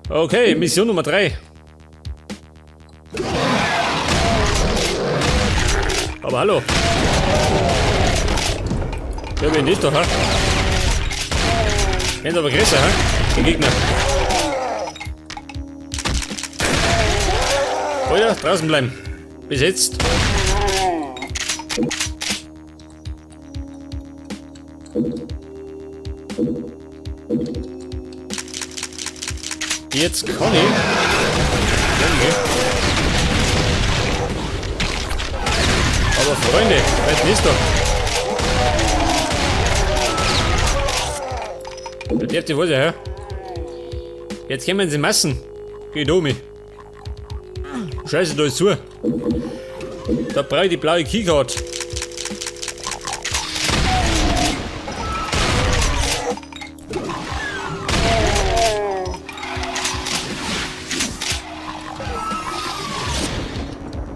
Okay, Mission Nummer 3. Aber hallo. Wer bin ich doch, ha? Jetzt aber größer, ha? Die Gegner. Oder draußen bleiben. Bis jetzt. Jetzt kann ich. Aber Freunde, was ist doch? Da darf die Hose her. Jetzt kommen sie Massen. Geht um mich. Scheiße, da ist zu. Da brauche ich die blaue Keycard.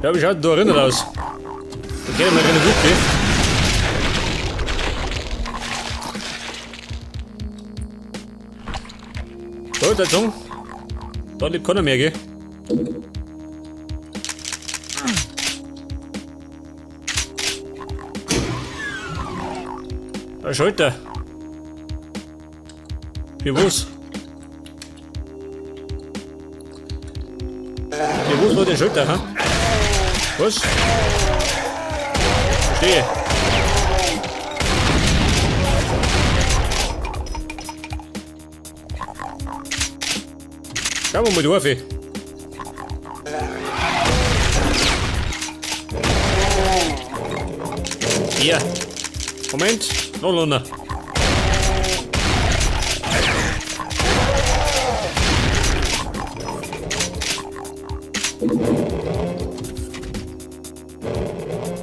Ja, wie schaut da drinnen aus? Da geht mal eine Wutke. So, der Zung. Da lebt keiner mehr, gell? Ein Schalter. Für was? Für was war der Schalter, ha? Was? Verstehe. Schauen wir mal drauf. Hier. Moment. Noch runter.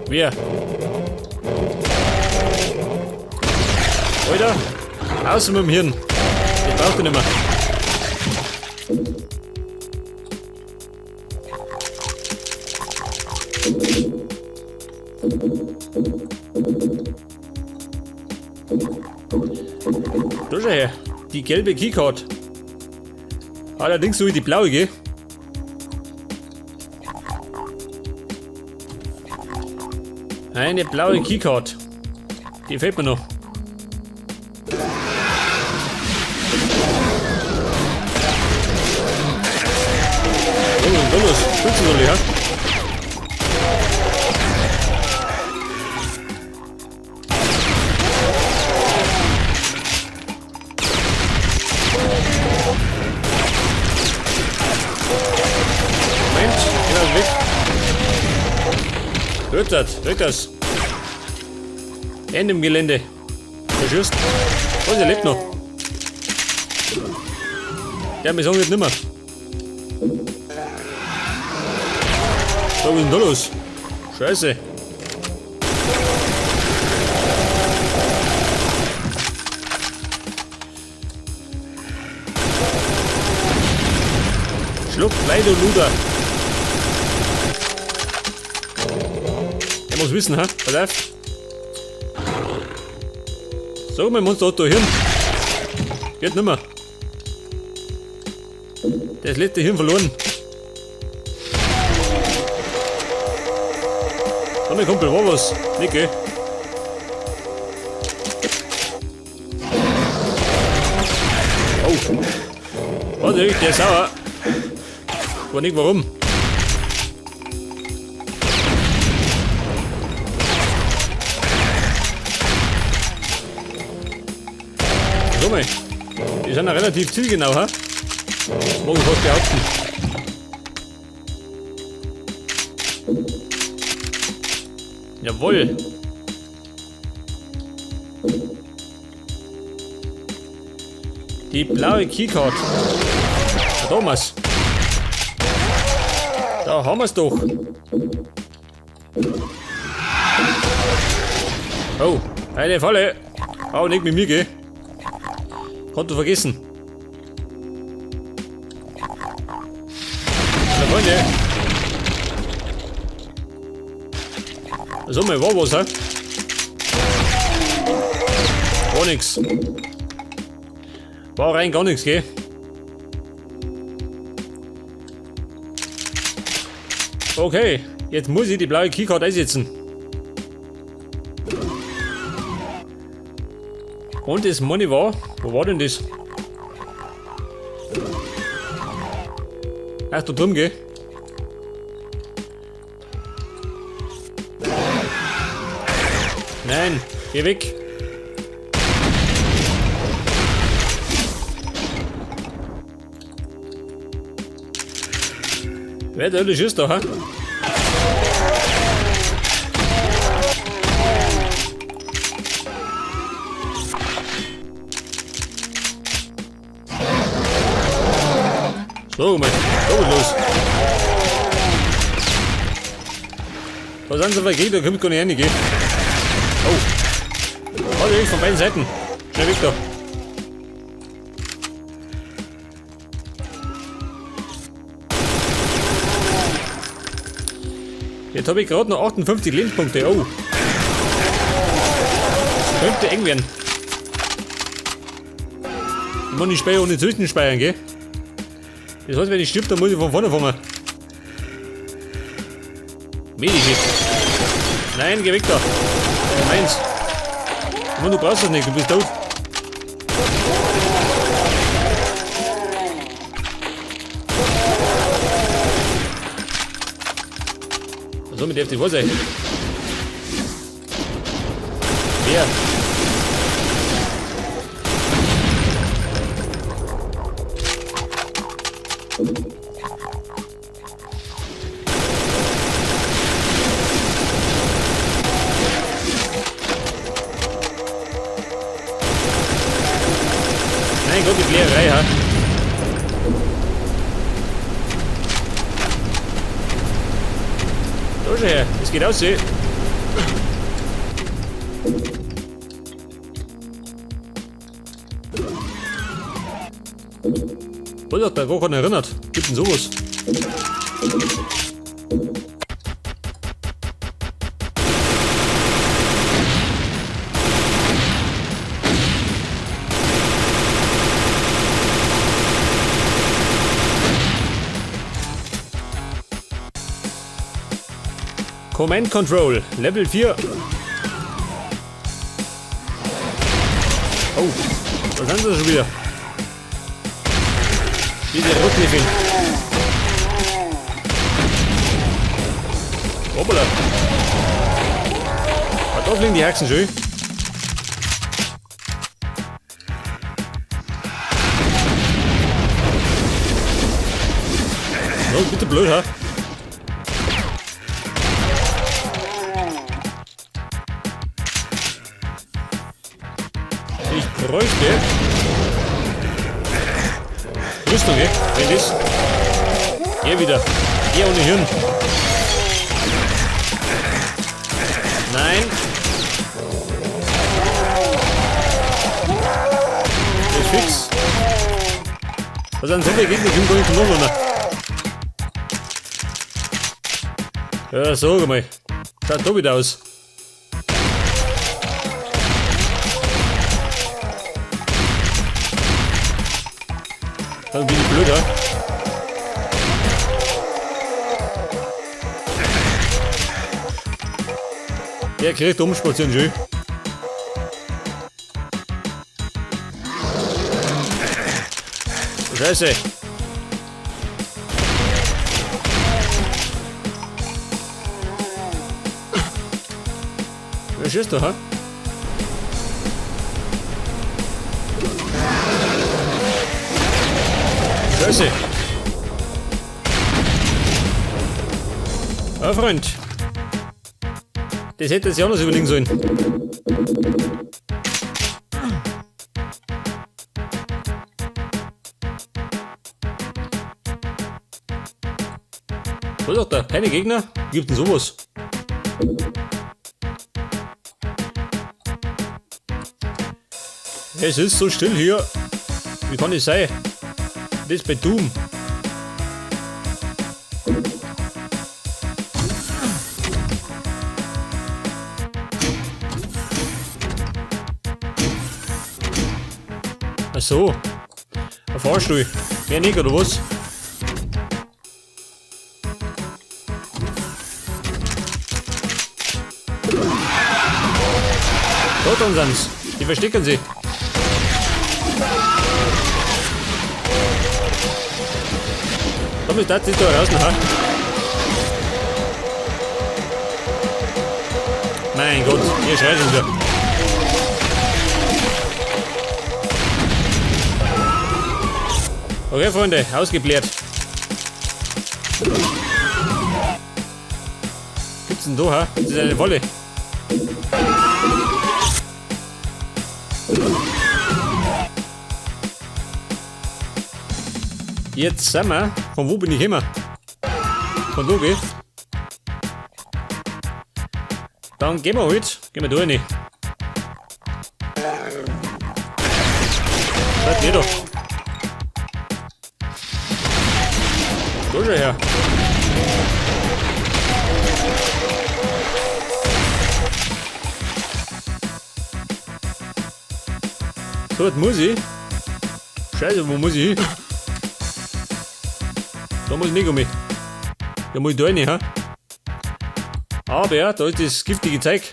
Wer? Alter, außen mit dem Hirn. Ich brauch den nicht mehr. Da schau her, die gelbe Keycard. Allerdings so wie die blaue, gell? Eine blaue Keycard. Die fehlt mir noch. Los, schützen soll ich, ja? Moment, geh weg. Hört das, weg das. Ende im Gelände. Verschüsst. Was, er lebt noch. Der mich sagen jetzt nimmer. Was ist denn da los? Scheiße. Schluck, Leid und Luder. Er muss wissen, ha? Pass auf. So, mein Monster hat da Hirn. Geht nimmer. Das letzte Hirn verloren. So, mein Kumpel, war was? Nicht, gell? Oh. Warte, der ist sauer. Aber nicht warum. So mal. Die sind ja relativ zielgenau, ha? Mag ich fast behaupten. Jawohl. Die blaue Keycard. Da haben wir's. Da haben wir's doch. Oh, eine Falle. Aber nicht mit mir, gell? Konto vergessen. Na Freunde. So, mal war was, ha? War nix. War rein gar nichts, gell? Okay, jetzt muss ich die blaue Keycard einsetzen. Und das Money war... Wo war denn das? Ach, da drum, gell? Nein, geh weg. Wer der Hölle ist da, ha? So, mal, so los. Da sind sie vergeht, da kommt gar nicht rein, gell? Oh. Warte, von beiden Seiten. Schnell weg da. Jetzt habe ich gerade noch 58 Lebenspunkte. Oh. Könnte eng werden. Ich muss nicht speichern ohne Zwischenspeichern, gell? Das heißt, wenn ich stirb, dann muss ich von vorne fangen. Medikit. Nein, geh weg da. Meins. Mann, du brauchst das nicht, du bist tot. Somit darf die wohl sein. Wer? Mein Gott, die Bläherei, ha? Da schau her, es geht aus, ey. Wohl hat der gar keinen erinnert. Gibt denn sowas? Command Control, Level 4. Oh, da sind sie schon wieder. Diese Rückkniffin. Hoppala. Da fliegen die Haxen schön. Oh, bitte blöd, ha? Ich bräuchte Rüstung, ey. Wenn das. Geh wieder. Geh ohne Hirn. Nein. Das ist fix. Was an so viele Gegner kommt gar nicht noch runter. Ja, sag mal. Schaut da wieder aus. Dann bin ich blöd, ja? Der kriegt umspazieren schön. Scheiße. Wer schießt da, ha? Scheiße. Ah, Freund. Das hätte jetzt ja anders überlegen sollen. Was sagt er? Keine Gegner? Gibt denn sowas? Es ist so still hier. Wie kann es sein? Das bei Doom. Ach so. Ein Fahrstuhl. Mehr nicht, oder was? futtern sind's. Die verstecken sie. Komm, ich darf dich da raus, ha? Mein Gott, hier schreit schon wieder. Okay, Freunde, ausgebläht. Gibt's denn da, ha? Das ist eine Wolle. Jetzt sind wir. Von wo bin ich immer? Von da geht. Dann gehen wir halt. Gehen wir da rein. Das geht doch. Da schon her. So, jetzt muss ich. Scheiße, wo muss ich hin? Da muss ich nicht um mich. Da muss ich da rein, ha? Aber ja, da ist das giftige Zeug.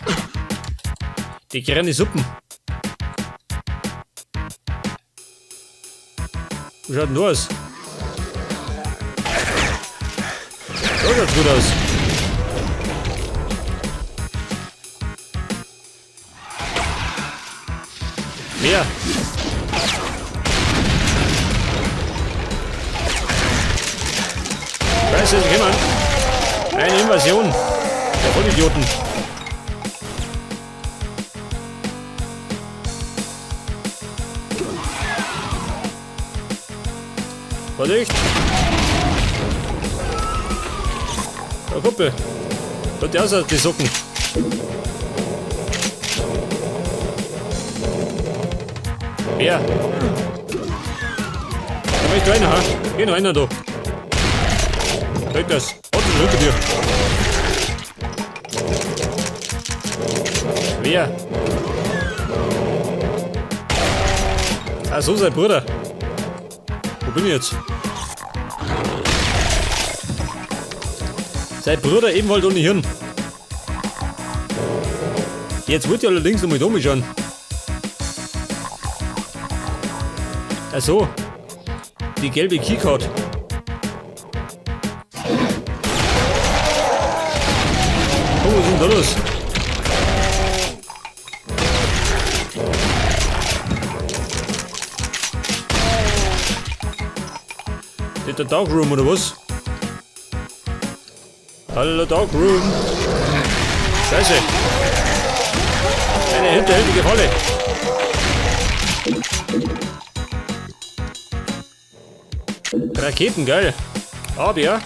Die grüne Suppen. Wie schaut denn da aus? Da schaut's gut aus. Mehr. Scheiße, sie kommen. Eine Invasion der Vollidioten. Vorsicht! Da Kuppel. Schaut die aus, die Socken. Wer? Da möchte einer, ha? Geh noch einer da. Zeig das. Warte, hinter dir. Wer? Ah, so sein Bruder. Wo bin ich jetzt? Sein Bruder ebenfalls ohne Hirn. Jetzt wollt ihr allerdings noch mal da schauen. Ach so. Die gelbe Keycard. Oh, was ist denn da los? Ist der Darkroom oder was? Hallo Darkroom. Scheiße. Eine hinterhältige Falle. Raketen, geil. Aber ja.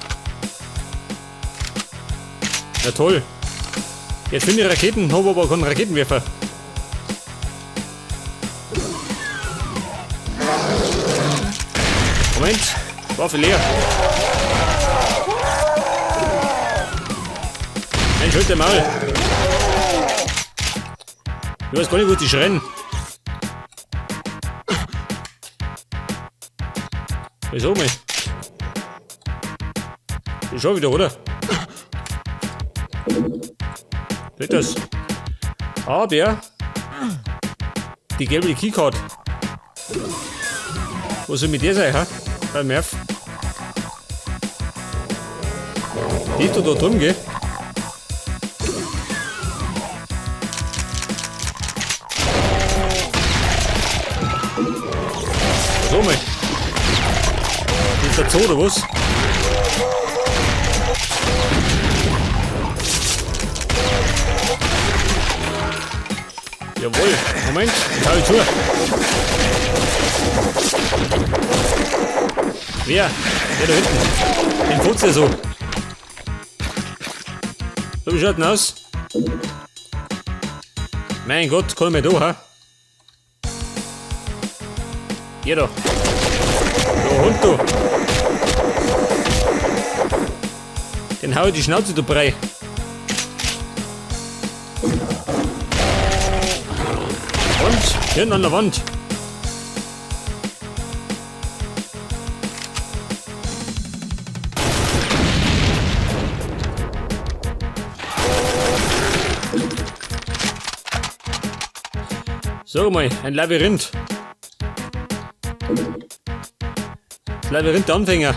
Na toll. Jetzt finde ich Raketen, habe aber keinen Raketenwerfer. Moment, Waffe leer. Mensch, halt den Maul. Ich weiß gar nicht, wo die schreien. Wieso mal? Ist schon wieder, oder? Seht das? Aber die gelbe Keycard. Wo soll mit der sein, ha? Bei Merv. Die ist doch da drum, gell? So mal. Ist der Zoo oder was? Jawohl, Moment, jetzt hau ich zu. Wer? Der da hinten. Den putzt er so. So, wie schaut denn aus? Mein Gott, komm mal da, ha? Hier da. Da, Hund, du. Den hau ich die Schnauze, du Brei. Und hinten an der Wand. Sag mal, ein Labyrinth. Das Labyrinth der Anfänger.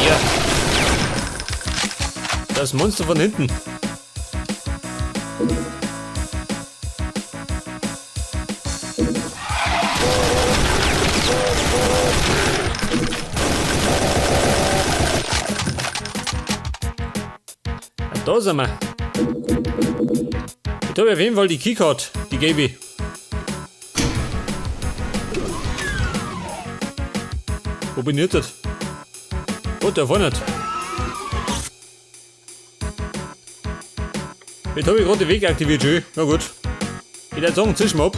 Ja. Das Monster von hinten. Da sind wir. Ich habe auf jeden Fall die Keycard, die gebe ich. Wo bin ich das? Oh, da vorne nicht. Jetzt habe ich gerade den Weg aktiviert, schön. Na gut. Ich würde sagen, zisch mal ab.